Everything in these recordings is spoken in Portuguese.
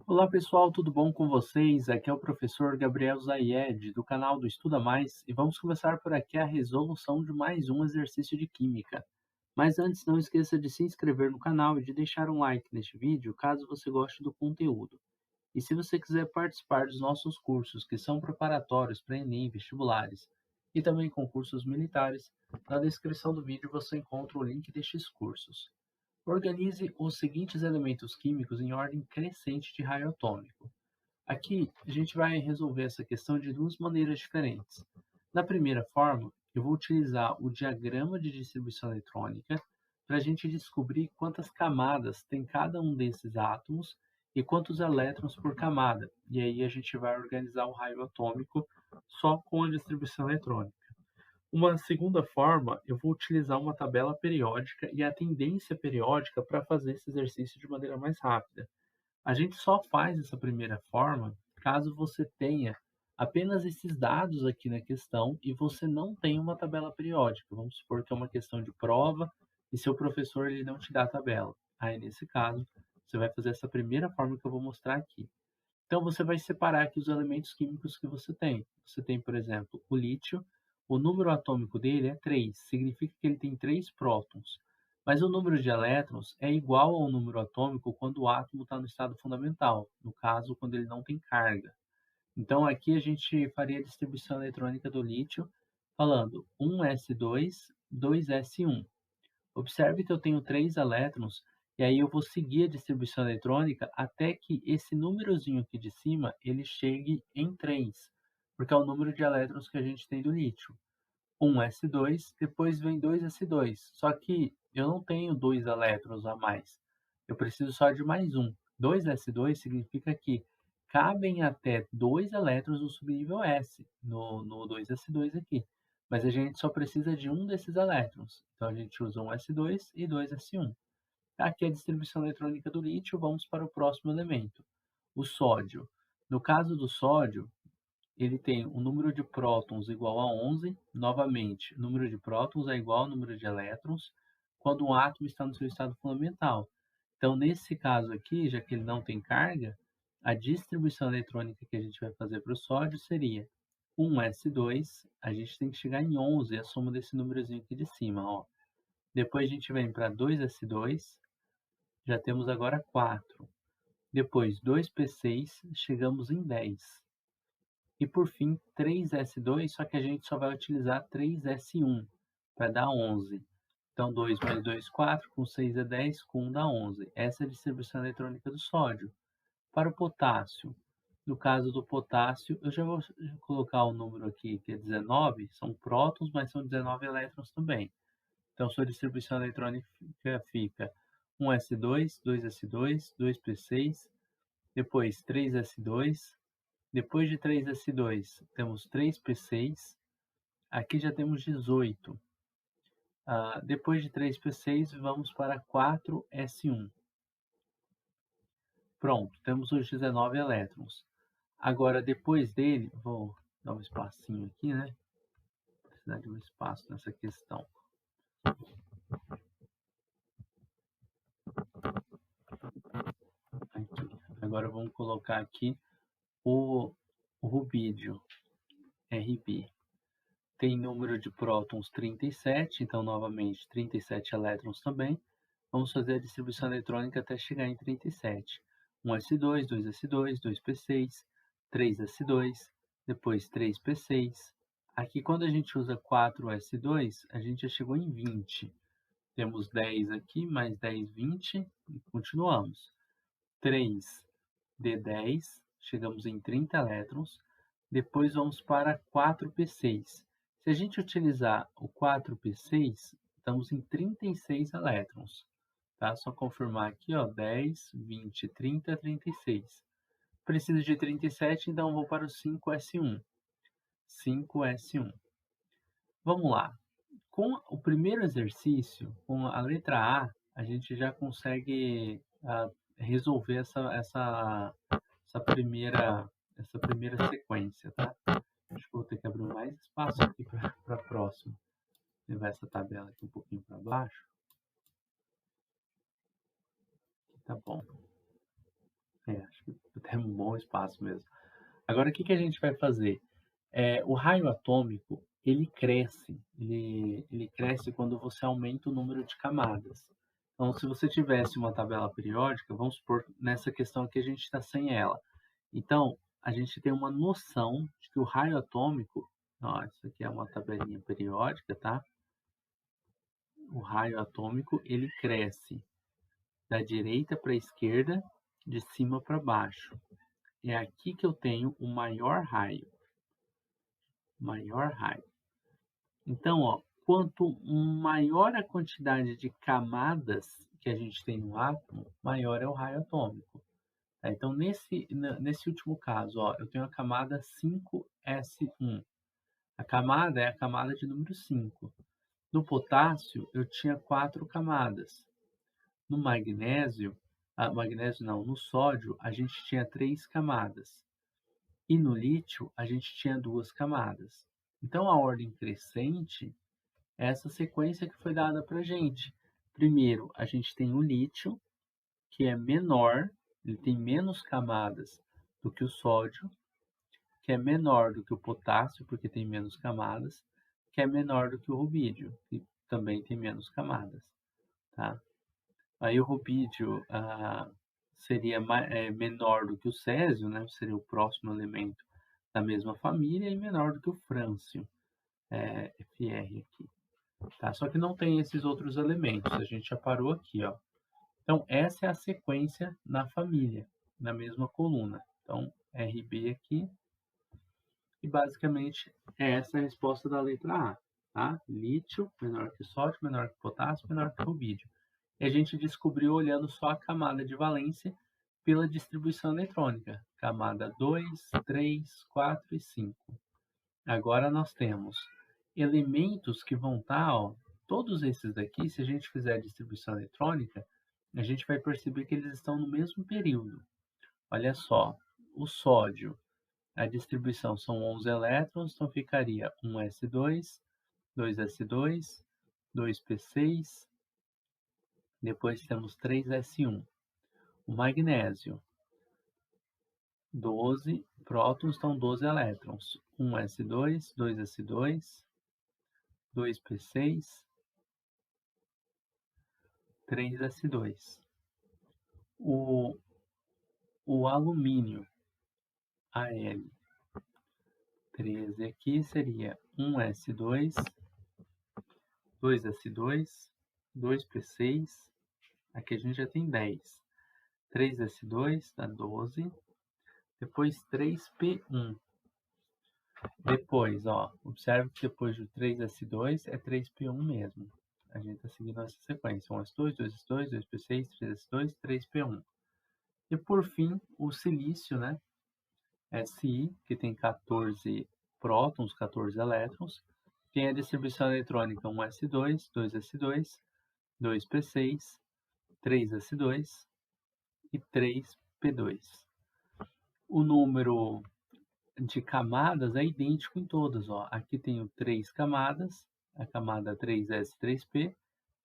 Olá pessoal, tudo bom com vocês? Aqui é o professor Gabriel Zayed, do canal do Estuda Mais, e vamos começar por aqui a resolução de mais um exercício de química. Mas antes, não esqueça de se inscrever no canal e de deixar um like neste vídeo, caso você goste do conteúdo. E se você quiser participar dos nossos cursos, que são preparatórios para Enem, vestibulares e também concursos militares, na descrição do vídeo você encontra o link destes cursos. Organize os seguintes elementos químicos em ordem crescente de raio atômico. Aqui, a gente vai resolver essa questão de duas maneiras diferentes. Na primeira forma, eu vou utilizar o diagrama de distribuição eletrônica para a gente descobrir quantas camadas tem cada um desses átomos e quantos elétrons por camada. E aí a gente vai organizar o raio atômico só com a distribuição eletrônica. Uma segunda forma, eu vou utilizar uma tabela periódica e a tendência periódica para fazer esse exercício de maneira mais rápida. A gente só faz essa primeira forma caso você tenha apenas esses dados aqui na questão e você não tenha uma tabela periódica. Vamos supor que é uma questão de prova e seu professor ele não te dá a tabela. Aí, nesse caso, você vai fazer essa primeira forma que eu vou mostrar aqui. Então, você vai separar aqui os elementos químicos que você tem. Você tem, por exemplo, o lítio. O número atômico dele é 3, significa que ele tem 3 prótons. Mas o número de elétrons é igual ao número atômico quando o átomo está no estado fundamental, no caso, quando ele não tem carga. Então, aqui a gente faria a distribuição eletrônica do lítio, falando 1s2, 2s1. Observe que eu tenho 3 elétrons, e aí eu vou seguir a distribuição eletrônica até que esse númerozinho aqui de cima ele chegue em 3, porque é o número de elétrons que a gente tem do lítio. 1s2, depois vem 2s2, só que eu não tenho 2 elétrons a mais, eu preciso só de mais um. 2s2 significa que cabem até 2 elétrons no subnível S, no 2s2 aqui, mas a gente só precisa de um desses elétrons, então a gente usa 1s2 e 2s1. Aqui é a distribuição eletrônica do lítio, vamos para o próximo elemento, o sódio. No caso do sódio, ele tem o número de prótons igual a 11, novamente, o número de prótons é igual ao número de elétrons, quando um átomo está no seu estado fundamental. Então, nesse caso aqui, já que ele não tem carga, a distribuição eletrônica que a gente vai fazer para o sódio seria 1s2, a gente tem que chegar em 11, a soma desse númerozinho aqui de cima, ó. Depois a gente vem para 2s2, já temos agora 4. Depois 2p6, chegamos em 10. E por fim, 3s2, só que a gente só vai utilizar 3s1 para dar 11. Então, 2 mais 2, 4, com 6 é 10, com 1 dá 11. Essa é a distribuição eletrônica do sódio. Para o potássio, no caso do potássio, eu já vou colocar o número aqui, que é 19, são prótons, mas são 19 elétrons também. Então, sua distribuição eletrônica fica 1s2, 2s2, 2p6, depois 3s2, depois de 3s2, temos 3p6, aqui já temos 18. Depois de 3p6, vamos para 4s1. Pronto, temos os 19 elétrons. Agora, depois dele, vou dar um espacinho aqui, né? Precisar de um espaço nessa questão. Aqui. Agora vamos colocar aqui o rubídio, Rb. Tem número de prótons 37, então novamente 37 elétrons também. Vamos fazer a distribuição eletrônica até chegar em 37. 1s2, 2s2, 2p6, 3s2, depois 3p6. Aqui, quando a gente usa 4s2, a gente já chegou em 20. Temos 10 aqui, mais 10, 20, e continuamos. 3d10, chegamos em 30 elétrons. Depois vamos para 4p6. Se a gente utilizar o 4p6, estamos em 36 elétrons. Tá? Só confirmar aqui, ó, 10, 20, 30, 36. Preciso de 37, então vou para o 5s1. 5s1. Vamos lá. Com o primeiro exercício, com a letra A gente já consegue resolver essa primeira sequência, tá? Acho que vou ter que abrir mais espaço aqui para a próxima. Levar essa tabela aqui um pouquinho para baixo. Tá bom. Acho que Tem um bom espaço mesmo. Agora o que que a gente vai fazer? O raio atômico, ele cresce quando você aumenta o número de camadas. Então, se você tivesse uma tabela periódica, vamos supor nessa questão aqui a gente está sem ela. Então, a gente tem uma noção de que o raio atômico, ó, isso aqui é uma tabelinha periódica, tá? O raio atômico, ele cresce da direita para a esquerda, de cima para baixo. É aqui que eu tenho o maior raio. Maior raio. Então, ó, quanto maior a quantidade de camadas que a gente tem no átomo, maior é o raio atômico. Tá? Então, nesse último caso, ó, eu tenho a camada 5s1. A camada é a camada de número 5. No potássio, eu tinha 4 camadas. No magnésio, magnésio não, no sódio, a gente tinha 3 camadas. E no lítio, a gente tinha 2 camadas. Então, a ordem crescente é essa sequência que foi dada para a gente. Primeiro, a gente tem o lítio, que é menor, ele tem menos camadas do que o sódio, que é menor do que o potássio, porque tem menos camadas, que é menor do que o rubídio, que também tem menos camadas, tá? Aí o rubídio seria menor do que o césio, né? Seria o próximo elemento da mesma família e menor do que o frâncio, Fr aqui. Tá? Só que não tem esses outros elementos, a gente já parou aqui, ó. Então, essa é a sequência na família, na mesma coluna. Então, Rb aqui, e basicamente é essa a resposta da letra A. Tá? Lítio, menor que sódio, menor que potássio, menor que rubídio. E a gente descobriu olhando só a camada de valência pela distribuição eletrônica. Camada 2, 3, 4 e 5. Agora nós temos elementos que vão estar, ó, todos esses daqui, se a gente fizer a distribuição eletrônica, a gente vai perceber que eles estão no mesmo período. Olha só, o sódio, a distribuição são 11 elétrons, então ficaria 1s2, 2s2, 2p6, depois temos 3s1. O magnésio, 12 prótons, então 12 elétrons, 1s2, 2s2, 2p6, 3s2. O alumínio, Al, 13 aqui seria 1s2, 2s2, 2p6, aqui a gente já tem 10. 3s2 dá 12, depois 3p1. Depois, ó, observe que depois do 3s2 é 3p1 mesmo. A gente está seguindo essa sequência. 1s2, 2s2, 2p6, 3s2, 3p1. E por fim, o silício, né? Si, que tem 14 prótons, 14 elétrons. Tem a distribuição eletrônica 1s2, 2s2, 2p6, 3s2 e 3p2. O número de camadas é idêntico em todas. Ó. Aqui tenho 3 camadas, a camada 3s, 3p,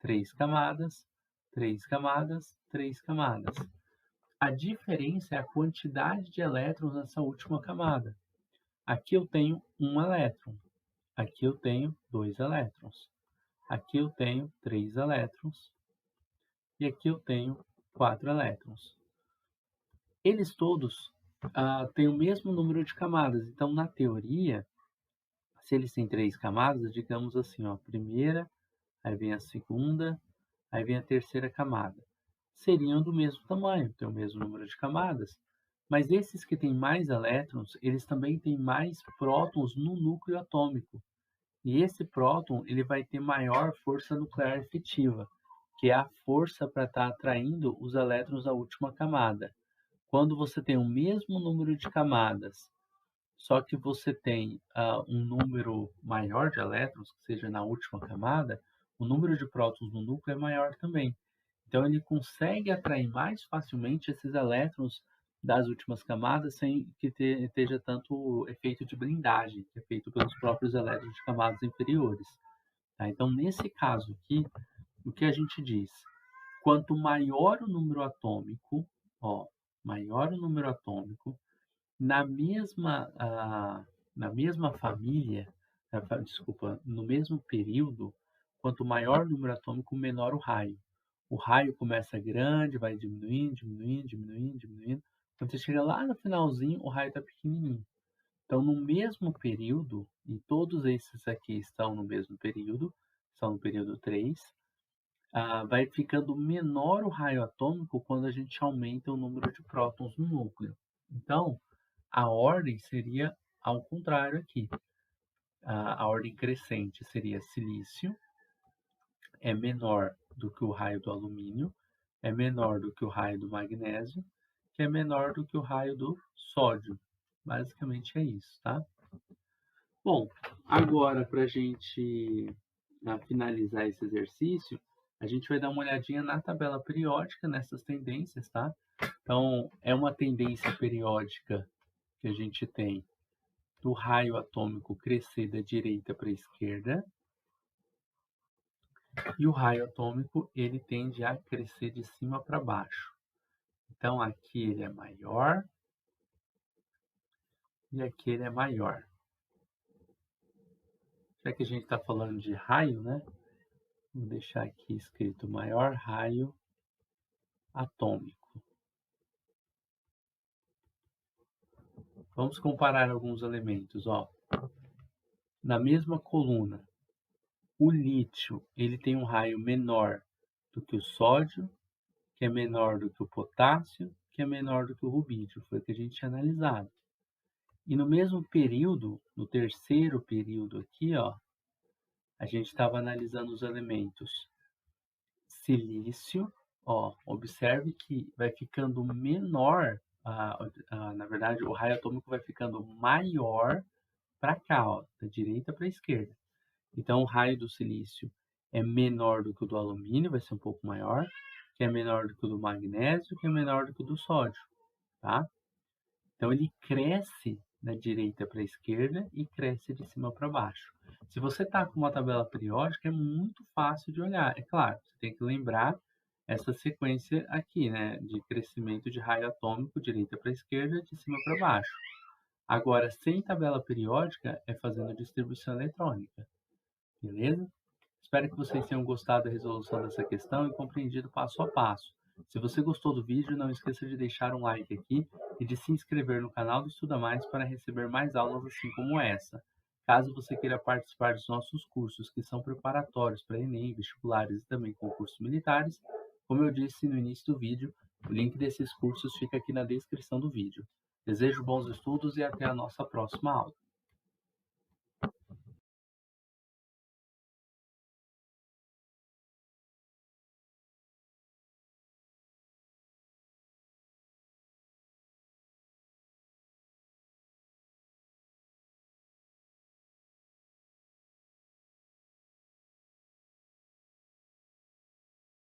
3 camadas, 3 camadas, 3 camadas. A diferença é a quantidade de elétrons nessa última camada. Aqui eu tenho 1 elétron, aqui eu tenho 2 elétrons, aqui eu tenho 3 elétrons e aqui eu tenho 4 elétrons. Eles todos têm o mesmo número de camadas, então na teoria, se eles têm 3 camadas, digamos assim, ó, a primeira, aí vem a segunda, aí vem a terceira camada. Seriam do mesmo tamanho, tem o mesmo número de camadas, mas esses que têm mais elétrons, eles também têm mais prótons no núcleo atômico. E esse próton ele vai ter maior força nuclear efetiva, que é a força para estar atraindo os elétrons à última camada. Quando você tem o mesmo número de camadas, só que você tem um número maior de elétrons, que seja na última camada, o número de prótons no núcleo é maior também. Então ele consegue atrair mais facilmente esses elétrons das últimas camadas sem que esteja tanto efeito de blindagem, que é feito pelos próprios elétrons de camadas inferiores. Tá? Então, nesse caso aqui, o que a gente diz? Quanto maior o número atômico, ó, maior o número atômico, na mesma, na mesma família, desculpa, no mesmo período, quanto maior o número atômico, menor o raio. O raio começa grande, vai diminuindo, diminuindo, diminuindo, diminuindo. Quando você chega lá no finalzinho, o raio está pequenininho. Então, no mesmo período, e todos esses aqui estão no mesmo período, são no período 3, vai ficando menor o raio atômico quando a gente aumenta o número de prótons no núcleo. Então, a ordem seria ao contrário aqui. A ordem crescente seria silício, é menor do que o raio do alumínio, é menor do que o raio do magnésio, que é menor do que o raio do sódio. Basicamente é isso, tá? Bom, agora para a gente finalizar esse exercício, a gente vai dar uma olhadinha na tabela periódica, nessas tendências, tá? Então, é uma tendência periódica que a gente tem do raio atômico crescer da direita para a esquerda, e o raio atômico ele tende a crescer de cima para baixo. Então, aqui ele é maior e aqui ele é maior. Já que a gente está falando de raio, né? Vou deixar aqui escrito maior raio atômico. Vamos comparar alguns elementos, ó. Na mesma coluna, o lítio, ele tem um raio menor do que o sódio, que é menor do que o potássio, que é menor do que o rubídio, foi o que a gente tinha analisado. E no mesmo período, no terceiro período aqui, ó, a gente estava analisando os elementos silício, ó, observe que vai ficando menor, na verdade, o raio atômico vai ficando maior para cá, ó, da direita para a esquerda. Então, o raio do silício é menor do que o do alumínio, vai ser um pouco maior, que é menor do que o do magnésio, que é menor do que o do sódio, tá? Então, ele cresce da direita para a esquerda e cresce de cima para baixo. Se você está com uma tabela periódica, é muito fácil de olhar. É claro, você tem que lembrar essa sequência aqui, né, de crescimento de raio atômico, direita para a esquerda, de cima para baixo. Agora, sem tabela periódica, é fazendo distribuição eletrônica, beleza? Espero que vocês tenham gostado da resolução dessa questão e compreendido passo a passo. Se você gostou do vídeo, não esqueça de deixar um like aqui e de se inscrever no canal do Estuda Mais para receber mais aulas assim como essa. Caso você queira participar dos nossos cursos, que são preparatórios para Enem, vestibulares e também concursos militares, como eu disse no início do vídeo, o link desses cursos fica aqui na descrição do vídeo. Desejo bons estudos e até a nossa próxima aula.